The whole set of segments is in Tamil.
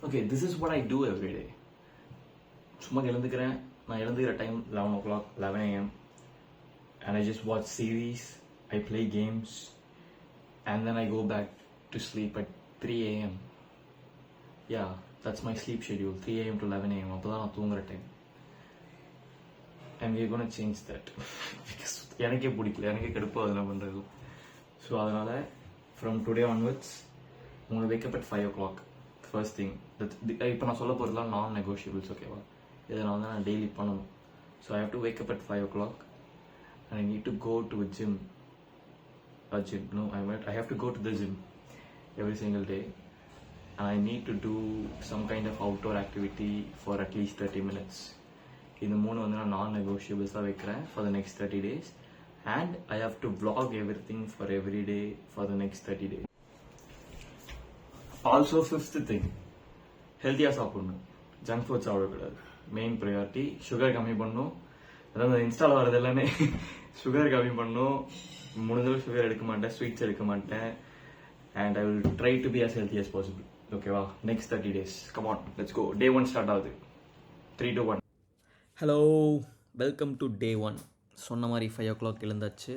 Okay, this is what I do every day. சும்மா எழுந்துக்கிறேன். நான் எழுந்துக்கிற time 11 o'clock, 11 a.m. and I just watch series, I play games, and then I go back to sleep at 3 a.m. Yeah, that's my sleep schedule, 3 a.m. to 11 a.m. அப்போ தான் நான் தூங்குற time. And we're going to change that. Because எனக்கே பிடிக்கல, எனக்கே கடுப்பாக அதெல்லாம் பண்ணுறது. ஸோ அதனால் from today onwards, I'm going to wake up at 5 o'clock. First thing. இப்போ நான் சொல்ல போகிறதுலாம் நான் நெகோஷியபிள்ஸ், ஓகேவா? இதை நான் டெய்லி பண்ணணும். So I have to wake up at 5 o'clock and I need to go to a gym. I have to go to the gym every single day. And I need to do some kind of outdoor activity for at least 30 minutes. இந்த மூணு நான் நான் நெகோஷியபிள்ஸாக வைக்கிறேன் for the next 30 days. And I have to vlog everything for every day for the next 30 days. Also, fifth thing, ஹெல்த்தியாக சாப்பிடணும். ஜங்க் ஃபுட் சாப்பிடக்கூடாது. Main priority. சுகர் கம்மி பண்ணணும். அதாவது இன்ஸ்டாவில் வரது எல்லாமே சுகர் கம்மி பண்ணணும். முடிஞ்சளவு சுகர் எடுக்க மாட்டேன், ஸ்வீட்ஸ் எடுக்க மாட்டேன். And I will try to be as healthy as possible. ஓகேவா? Next 30 days. Come on, let's go. Day 1 start ஆகுது. 3, 2, 1. Hello, welcome to day 1. சொன்ன மாதிரி 5 o'clock எழுந்தாச்சு.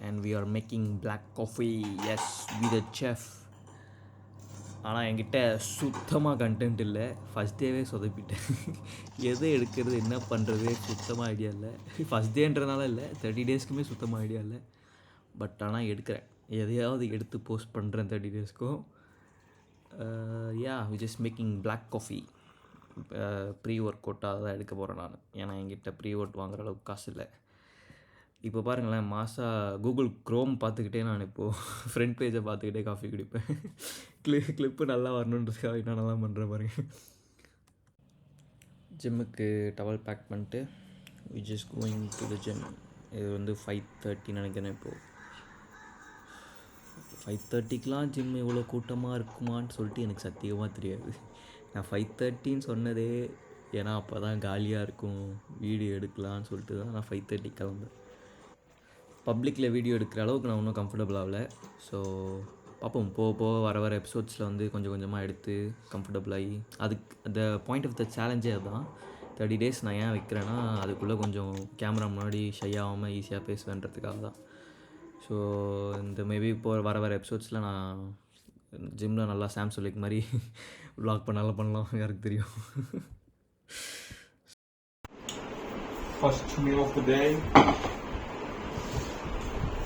And we are making black coffee. Yes, with a chef. ஆனால் என்கிட்ட சுத்தமாக கண்டென்ட் இல்லை. ஃபஸ்ட் டேவே சொதப்பிட்டேன். எதை எடுக்கிறது, என்ன பண்ணுறது, சுத்தமாக ஐடியா இல்லை. ஃபஸ்ட் டேன்றதுனால இல்லை, 30 daysக்குமே சுத்தமாக ஐடியா இல்லை. பட் ஆனால் எடுக்கிறேன், எதையாவது எடுத்து போஸ்ட் பண்ணுறேன் 30 daysக்கும். We just making black coffee. Pre ஒர்க் அவுட்டாக தான் எடுக்க போகிறேன் நான். ஏன்னா என்கிட்ட ப்ரீ ஒர்க் வாங்குற அளவுக்கு காசு இல்லை. இப்போ பாருங்களேன், மாதம் கூகுள் க்ரோம் பார்த்துக்கிட்டே நான் இப்போது ஃப்ரண்ட் பேஜை பார்த்துக்கிட்டே காஃபி குடிப்பேன். கிளிப்பு நல்லா வரணுன்றதுக்காக என்னென்னலாம் பண்ணுறேன் பாருங்கள். ஜிம்முக்கு டவல் பேக் பண்ணிட்டு we just going to the gym. இது 5:30 நினைக்கிறேன். இப்போது 5:30க்கெலாம் ஜிம் இவ்வளோ கூட்டமாக இருக்குமான்னு சொல்லிட்டு எனக்கு சத்தியமாக தெரியாது. நான் 5:30ன்னு சொன்னதே ஏன்னா அப்போ தான் காலியாக இருக்கும், வீடியோ எடுக்கலான்னு சொல்லிட்டு தான் நான் 5:30 கிளம்புறேன். பப்ளிக்கில் வீடியோ எடுக்கிற அளவுக்கு நான் இன்னும் கம்ஃபர்டபுள் ஆகலை. ஸோ பார்ப்போம், போக வர எபிசோட்ஸில் கொஞ்சம் கொஞ்சமாக எடுத்து கம்ஃபர்டபுளாகி, அதுக்கு அந்த பாயிண்ட் ஆஃப் த சேலஞ்சே அதுதான். 30 days நான் ஏன் வைக்கிறேன்னா, அதுக்குள்ளே கொஞ்சம் கேமரா முன்னாடி ஷை ஆகாமல் ஈஸியாக பேசுவேன்றதுக்காக தான். ஸோ இந்த மேபி இப்போ வர எபிசோட்ஸில் நான் ஜிம்மில் நல்லா சாம் சொல்லிக் மாதிரி வ்ளாக் பண்ணலாம், யாருக்கு தெரியும். First meal of the day.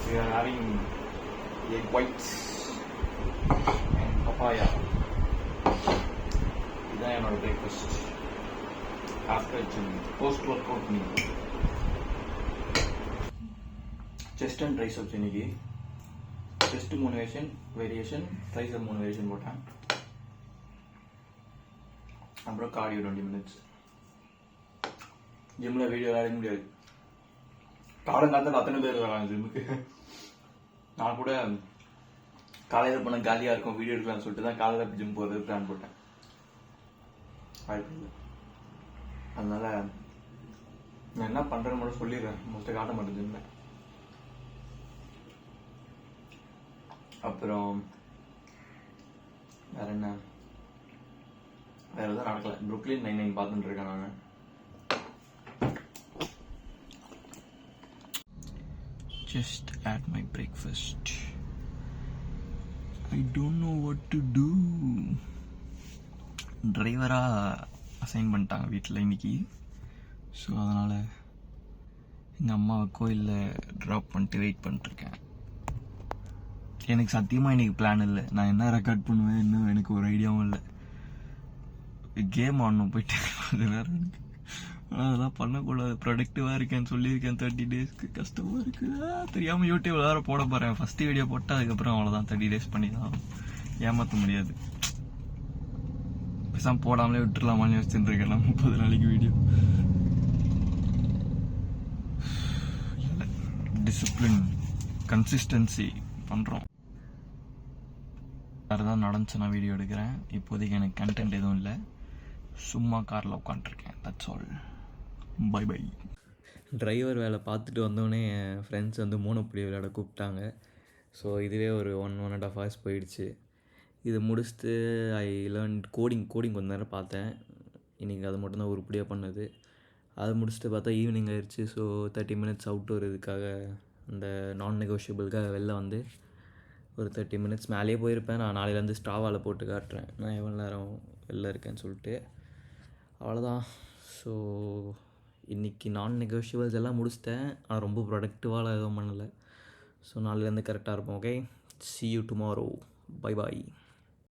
We are having egg whites and papaya. This is our breakfast after gym, post-workout meal. Chest and triceps இன்னைக்கு. Chest 3 வேரியேஷன், tricep 3 வேரியேஷன் போட்டேன். அப்புறம் கார்டியோ 20 minutes. ஜிம்மில் வீடியோ எடுக்க முடியாது. காலங்காலத்தில் அத்தனை பேர் வராங்க ஜிம்முக்கு. நான் கூட காலையில் போனால் காலியாக இருக்கும், வீடியோ எடுக்கலாம்னு சொல்லிட்டு தான் காலையில் ஜிம் போகிறது பிளான் போட்டேன். அதனால் நான் என்ன பண்ணுறேன்னு மட்டும் சொல்லிடுறேன், மோஸ்ட்டாக காட்ட மாட்டேன் ஜிம்மில். அப்புறம் வேறு என்ன, வேறு எதுவும் நடக்கலை. Brooklyn Nine-Nine பார்த்துட்டு இருக்கேன் நான். Just at my breakfast. I don't know what to do. டிரைவராக அசைன் பண்ணிட்டாங்க வீட்டில் இன்னைக்கு. ஸோ அதனால் எங்கள் அம்மாவை கோயிலில் ட்ராப் பண்ணிட்டு வெயிட் பண்ணிட்டுருக்கேன். எனக்கு சத்தியமாக இன்றைக்கி பிளான் இல்லை. நான் என்ன ரெக்கார்ட் பண்ணுவேன் இன்னும் எனக்கு ஒரு ஐடியாவும் இல்லை. கேம் ஆடணும் போயிட்டு அது வேறு எனக்கு. ஆனால் அதெல்லாம் பண்ணக்கூடாது. ப்ரொடக்டிவாக இருக்கேன்னு சொல்லியிருக்கேன் 30 daysக்கு. கஷ்டமாக இருக்குது. தெரியாமல் யூடியூப் வேறு போட போகிறேன். ஃபஸ்ட்டு வீடியோ போட்டால் அதுக்கப்புறம் அவ்வளோதான், 30 days பண்ணி தான் ஏமாற்ற முடியாது. பேசாமல் போடாமலே விட்டுடலாமான்னு யோசிச்சுட்டு இருக்கேன். 30 நாளைக்கு வீடியோ. டிசிப்ளின், கன்சிஸ்டன்சி பண்ணுறோம். வேறு தான் நடந்துச்சு, வீடியோ எடுக்கிறேன். இப்போதைக்கு எனக்கு கண்டென்ட் எதுவும் இல்லை, சும்மா காரில் உட்காந்துருக்கேன். That's all. Bye bye. Driver வேலை பார்த்துட்டு வந்தோடனே என் ஃப்ரெண்ட்ஸ் மோனோபொலி விளையாட கூப்பிட்டாங்க. ஸோ இதுவே ஒரு 1.5 hours போயிடுச்சு. இதை முடிச்சுட்டு ஐ லேர்ன் கோடிங் கொஞ்ச நேரம் பார்த்தேன். இன்றைக்கி அது மட்டும்தான் உருப்படியாக பண்ணது. அதை முடிச்சுட்டு பார்த்தா ஈவினிங் ஆயிடுச்சு. ஸோ 30 மினிட்ஸ் அவுட்டோர் இதுக்காக அந்த நான் நெகோஷியபிளுக்காக வெளில வந்து ஒரு 30 மினிட்ஸ் மேலேயே போயிருப்பேன். நான் நாளையிலேருந்து ஸ்ட்ராவால் போட்டு காட்டுறேன் நான் எவ்வளோ நேரம் வெளில இருக்கேன்னு சொல்லிட்டு. அவ்வளோதான். ஸோ இன்றைக்கி நான் நெகோஷியபிள்ஸ் எல்லாம் முடிச்சிட்டேன். ஆனால் ரொம்ப ப்ரொடக்டிவாக எதுவும் பண்ணலை. ஸோ நாளையிலேருந்து கரெக்டாக இருப்போம். Okay, see you tomorrow. Bye bye.